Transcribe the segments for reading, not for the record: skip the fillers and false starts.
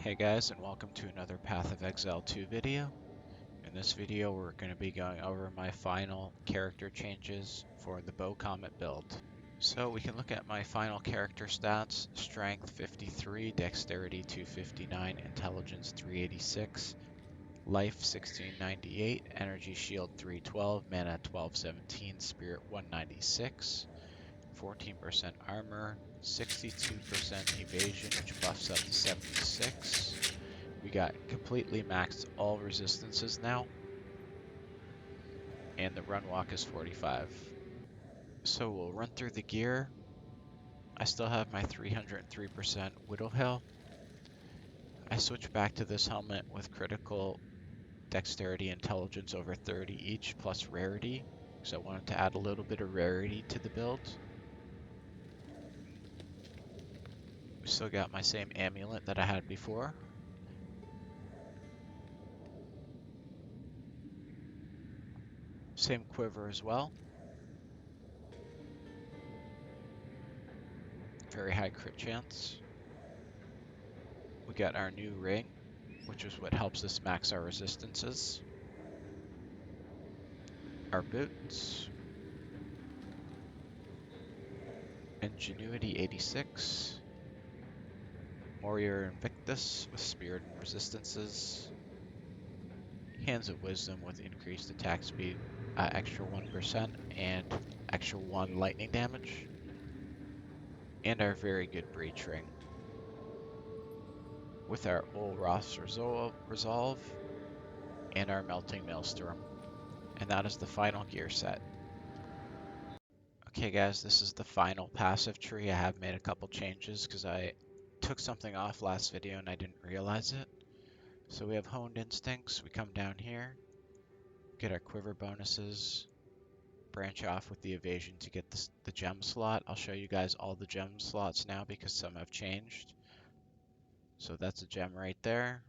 Hey guys, and welcome to another Path of Exile 2 video. In this video we're going to be going over my final character changes for the Comet build. So we can look at my final character stats: Strength 53, Dexterity 259, Intelligence 386, Life 1698, Energy Shield 312, Mana 1217, Spirit 196, 14% Armor, 62% Evasion, which buffs up to 76. We got completely maxed all resistances now, and the run walk is 45. So we'll run through the gear. I still have my 303% Widow Hail. I switched back to this helmet with critical, dexterity, intelligence over 30 each, plus rarity, because I wanted to add a little bit of rarity to the build. We still got my same amulet that I had before. Same quiver as well. Very high crit chance. We got our new ring, which is what helps us max our resistances. Our boots. Ingenuity 86. Warrior Invictus with Spirit and Resistances. Hands of Wisdom with increased attack speed, extra 1%, and extra 1 lightning damage. And our very good Breach Ring. With our Olroth's Resolve and our Melting Maelstrom. And that is the final gear set. Okay guys, this is the final passive tree. I have made a couple changes because I took something off last video and I didn't realize it. So we have Honed Instincts. We come down here, get our quiver bonuses, branch off with the evasion to get the gem slot. I'll show you guys all the gem slots now because some have changed. So that's a gem right there.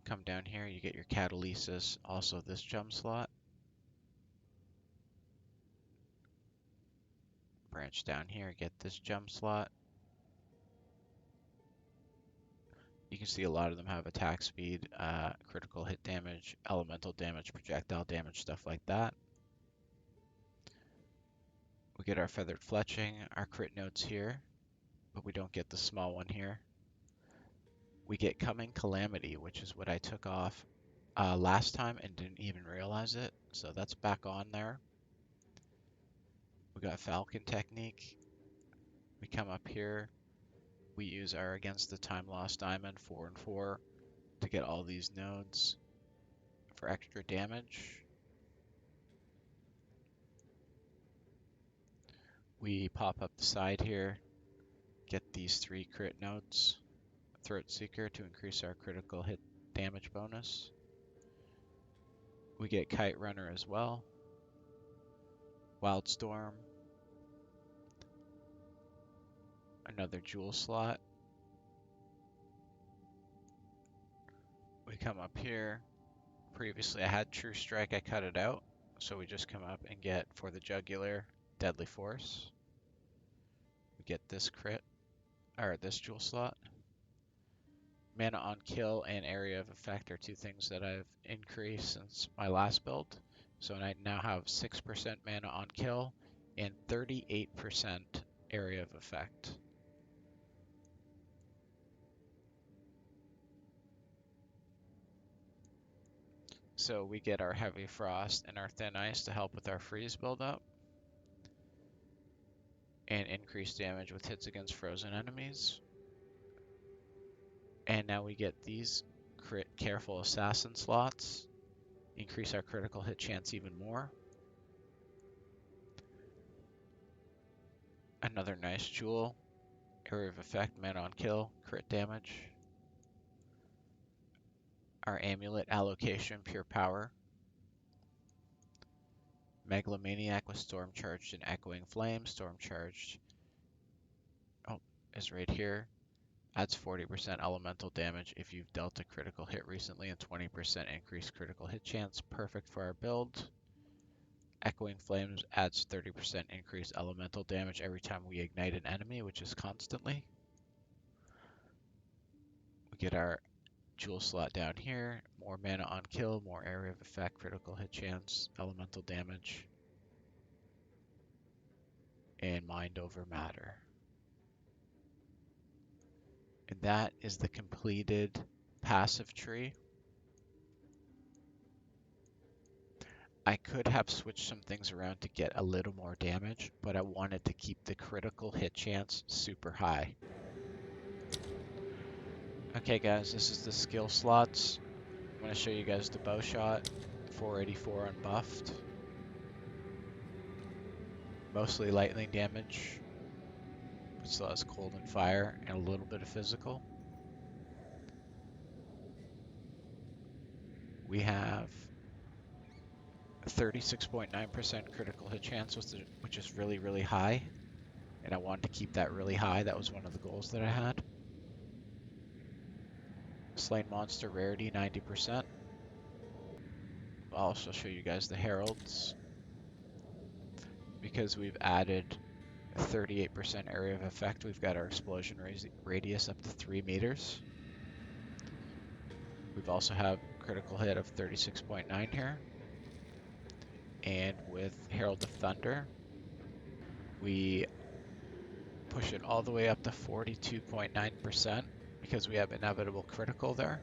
Come down here, you get your Catalysis, also this gem slot. Branch down here, get this gem slot. You can see a lot of them have attack speed, critical hit damage, elemental damage, projectile damage, stuff like that. We get our Feathered Fletching, our crit notes here, but we don't get the small one here. We get Coming Calamity, which is what I took off last time and didn't even realize it, so that's back on there. We got Falcon Technique. We come up here. We use our Against the Time Lost Diamond 4 and 4 to get all these nodes for extra damage. We pop up the side here, get these 3 crit nodes. Throat Seeker to increase our critical hit damage bonus. We get Kite Runner as well. Wildstorm. Another jewel slot. We come up here. Previously I had True Strike, I cut it out. So we just come up and get, for the Jugular, Deadly Force. We get this crit, or this jewel slot. Mana on Kill and Area of Effect are 2 things that I've increased since my last build. So I now have 6% mana on kill and 38% area of effect. So we get our Heavy Frost and our Thin Ice to help with our freeze buildup. And increase damage with hits against frozen enemies. And now we get these crit Careful Assassin slots. Increase our critical hit chance even more. Another nice jewel. Area of Effect, mana on kill, crit damage. Our Amulet Allocation, Pure Power. Megalomaniac with Storm Charged and Echoing Flame. Storm Charged is right here. Adds 40% elemental damage if you've dealt a critical hit recently and 20% increased critical hit chance. Perfect for our build. Echoing Flames adds 30% increased elemental damage every time we ignite an enemy, which is constantly. get our jewel slot down here. More mana on kill, more area of effect, critical hit chance, elemental damage, and mind over matter. And that is the completed passive tree. I could have switched some things around to get a little more damage, but I wanted to keep the critical hit chance super high. Okay guys, this is the skill slots. I'm going to show you guys the bow shot, 484 unbuffed. Mostly lightning damage, but still has cold and fire and a little bit of physical. We have 36.9% critical hit chance, which is really, really high. And I wanted to keep that really high. That was one of the goals that I had. Slain monster rarity, 90%. I'll also show you guys the heralds. Because we've added a 38% area of effect, we've got our explosion radius up to 3 meters. We've also have critical hit of 36.9 here. And with Herald of Thunder, we push it all the way up to 42.9% because we have inevitable critical there.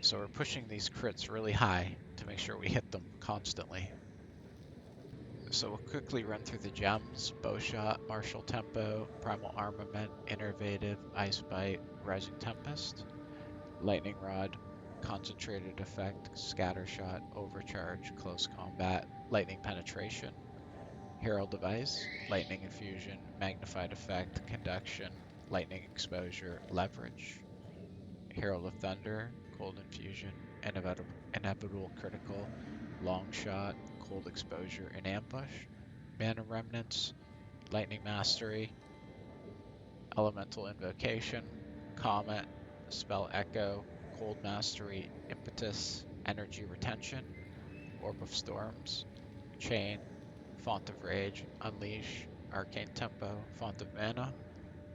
So we're pushing these crits really high to make sure we hit them constantly. So we'll quickly run through the gems: Bowshot, Martial Tempo, Primal Armament, Innervative, Ice Bite, Rising Tempest, Lightning Rod, Concentrated Effect, Scattershot, Overcharge, Close Combat, Lightning Penetration, Herald of Ice, Lightning Infusion, Magnified Effect, Conduction, Lightning Exposure, Leverage, Herald of Thunder, Cold Infusion, Inevitable Critical, Long Shot, Cold Exposure, and Ambush, Mana Remnants, Lightning Mastery, Elemental Invocation, Comet, Spell Echo, Cold Mastery, Impetus, Energy Retention, Orb of Storms, Chain, Font of Rage, Unleash, Arcane Tempo, Font of Mana,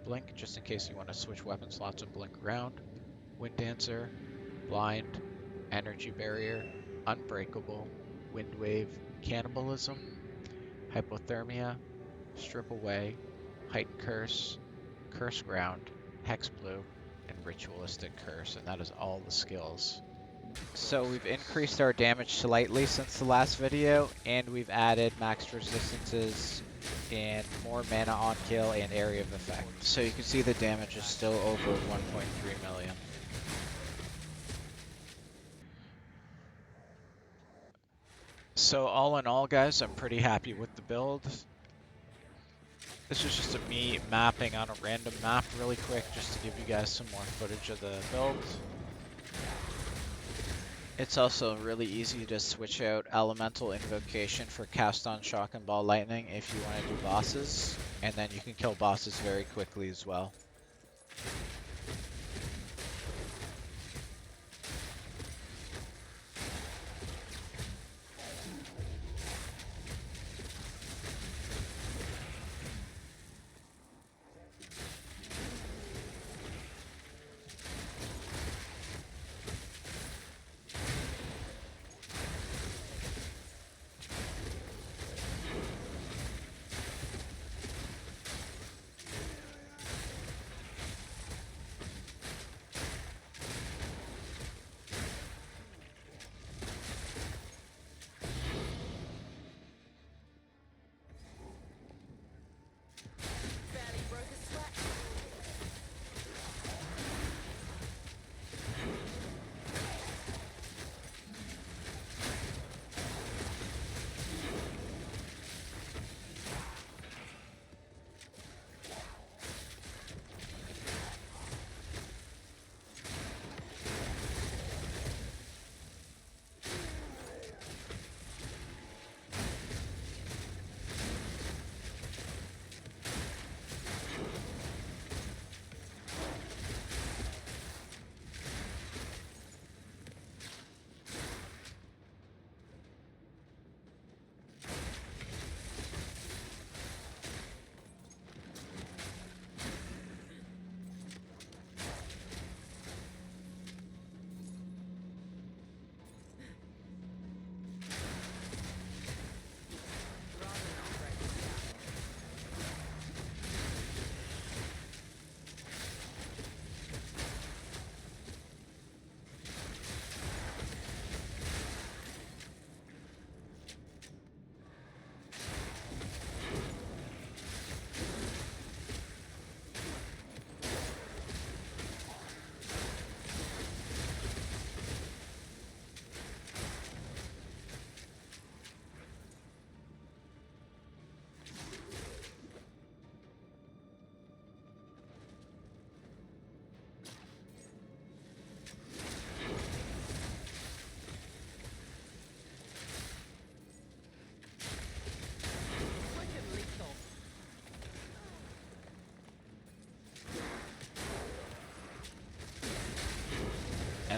Blink, just in case you want to switch weapon slots and blink around, Wind Dancer, Blind, Energy Barrier, Unbreakable, Wind Wave, Cannibalism, Hypothermia, Strip Away, Heighten Curse, Curse Ground, Hex Blue, and Ritualistic Curse, and that is all the skills. So we've increased our damage slightly since the last video, and we've added maxed resistances and more mana on kill and area of effect. So you can see the damage is still over 1.3 million. So all in all, guys, I'm pretty happy with the build. This is just me mapping on a random map really quick just to give you guys some more footage of the build. It's also really easy to switch out Elemental Invocation for Cast on Shock and Ball Lightning if you want to do bosses, and then you can kill bosses very quickly as well.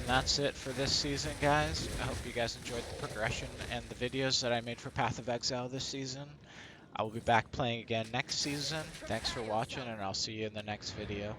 And that's it for this season, guys. I hope you guys enjoyed the progression and the videos that I made for Path of Exile this season. I will be back playing again next season. Thanks for watching, and I'll see you in the next video.